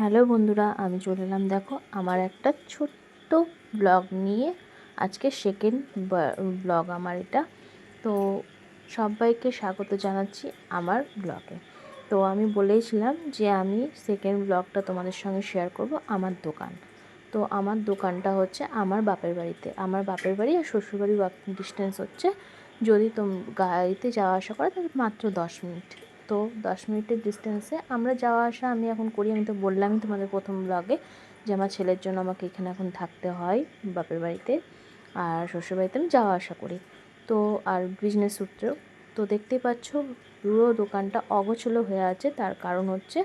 Hello বন্ধুরা, আমি চলে এলাম দেখো আমার একটা ছোট্ট ব্লগ নিয়ে। আজকে সেকেন্ড ব্লগ আমার এটা। তো সবাইকে স্বাগত জানাচ্ছি আমার ব্লগে। তো আমি বলেইছিলাম যে আমি সেকেন্ড ব্লগটা তোমাদের সঙ্গে শেয়ার করব আমার দোকান। তো আমার দোকানটা হচ্ছে আমার বাপের বাড়িতে। আমার বাপের বাড়ি আর শ্বশুরবাড়ি ডিস্টেন্স হচ্ছে, যদি গাড়িতে যাওয়া আসা করে তাহলে মাত্র 10 মিনিট। তো 10 মিনিটের ডিস্টেন্সে আমরা যাওয়া আসা আমি এখন করি। আমি তো বললামই তোমাদের প্রথম ব্লগে যে আমার ছেলের জন্য আমাকে এখানে এখন থাকতে হয় বাপের বাড়িতে, আর শ্বশুরবাড়িতে আমি যাওয়া আসা করি। তো আর বিজনেস সূত্রেও তো দেখতেই পাচ্ছ পুরো দোকানটা অগোছালো হয়ে আছে। তার কারণ হচ্ছে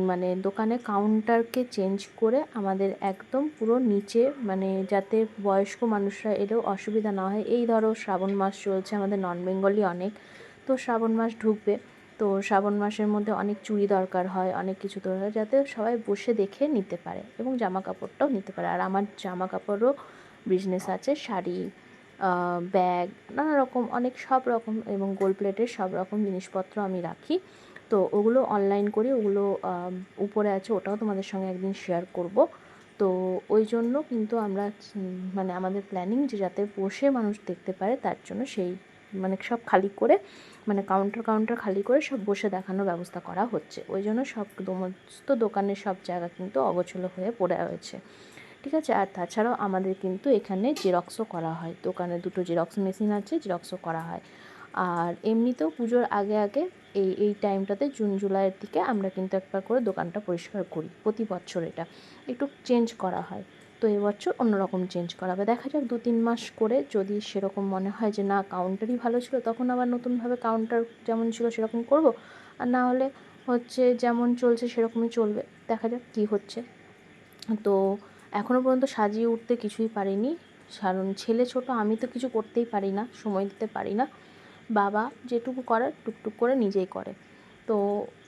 মানে দোকানে কাউন্টারকে চেঞ্জ করে আমাদের একদম পুরো নিচে, মানে যাতে বয়স্ক মানুষরা এলেও অসুবিধা না হয়। এই ধরো শ্রাবণ মাস চলছে, আমাদের নন বেঙ্গলি অনেক, তো শ্রাবণ মাস ঢুকবে। তো শ্রাবণ মাসের মধ্যে অনেক চুড়ি দরকার হয়, অনেক কিছু দরকার, যাতে সবাই বসে দেখে নিতে পারে এবং জামা কাপড়টাও নিতে পারে। আর আমার জামা কাপড়ও বিজনেস আছে, শাড়ি, ব্যাগ, নানা রকম অনেক সব রকম এবং গোল্ড প্লেটের সব রকম জিনিসপত্র আমি রাখি। তো ওগুলো অনলাইন করি, ওগুলো উপরে আছে, ওটাও তোমাদের সঙ্গে একদিন শেয়ার করব। তো ওই জন্য কিন্তু আমরা মানে আমাদের প্ল্যানিং যে যাতে বসে মানুষ দেখতে পারে, তার জন্য সেই মানে সব খালি করে, মানে কাউন্টার খালি করে সব বসে দেখানোর ব্যবস্থা করা হচ্ছে। ওই জন্য সমস্ত দোকানের সব জায়গা কিন্তু অগোছালো হয়ে পড়ে রয়েছে, ঠিক আছে। আর তাছাড়াও আমাদের কিন্তু এখানে জেরক্সও করা হয়, দোকানে দুটো জেরক্স মেশিন আছে, জেরক্সও করা হয়। আর এমনিতেও পুজোর আগে আগে এই টাইমটাতে জুন জুলাইয়ের দিকে আমরা কিন্তু একবার করে দোকানটা পরিষ্কার করি প্রতি বছর। এটা একটু চেঞ্জ করা হয়, তো এবছর অন্যরকম চেঞ্জ করা হবে। দেখা যাক 2-3 মাস করে, যদি সেরকম মনে হয় যে না কাউন্টারই ভালো ছিল, তখন আবার নতুনভাবে কাউন্টার যেমন ছিল সেরকম করব। আর না হলে হচ্ছে যেমন চলছে সেরকমই চলবে, দেখা যাক কী হচ্ছে। তো এখনও পর্যন্ত সাজিয়ে উঠতে কিছুই পারিনি, কারণ ছেলে ছোট, আমি তো কিছু করতেই পারি না, সময় দিতে পারি না। বাবা যেটুকু করার টুকটুক করে নিজেই করে। তো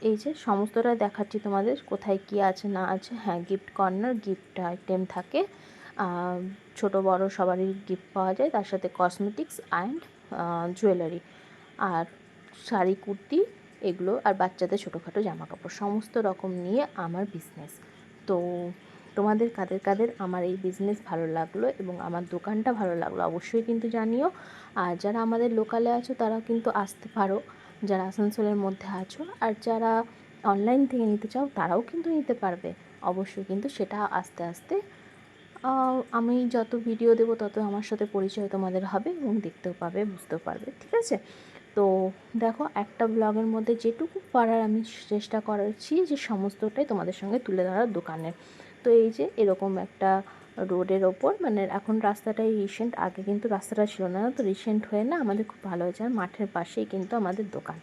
এই যে সমস্তটাই দেখাচ্ছি তোমাদের, কোথায় কী আছে না আছে। হ্যাঁ, গিফট কর্নার, গিফট আইটেম থাকে, ছোট বড় সবারই গিফট পাওয়া যায়, তার সাথে কসমেটিক্স অ্যান্ড জুয়েলারি, আর শাড়ি, কুর্তি, এগুলো, আর বাচ্চাদের ছোটোখাটো জামাকাপড়, সমস্ত রকম নিয়ে আমার বিজনেস। তো তোমাদের কাদের কাদের আমার এই বিজনেস ভালো লাগলো এবং আমার দোকানটা ভালো লাগলো অবশ্যই কিন্তু জানিও। আর যারা আমাদের লোকালে আছো তারা কিন্তু আসতে পারো, যারা আসানসোলের মধ্যে আছো। আর যারা অনলাইন থেকে নিতে চাও তারাও কিন্তু নিতে পারবে অবশ্যই, কিন্তু সেটা আস্তে আস্তে আমি যত ভিডিও দেবো তত আমার সাথে পরিচয় তোমাদের হবে এবং দেখতেও পাবে, বুঝতেও পারবে, ঠিক আছে। তো দেখো, একটা ব্লগের মধ্যে যেটুকু পারার আমি চেষ্টা করেছি যে সমস্তটাই তোমাদের সঙ্গে তুলে ধরার দোকানের। তো এই যে এরকম একটা রোডের ওপর, মানে এখন রাস্তাটাই রিসেন্ট, আগে কিন্তু রাস্তাটা ছিল না, তো রিসেন্ট হয়ে না আমাদের খুব ভালো হয়েছে। আর মাঠের পাশেই কিন্তু আমাদের দোকান।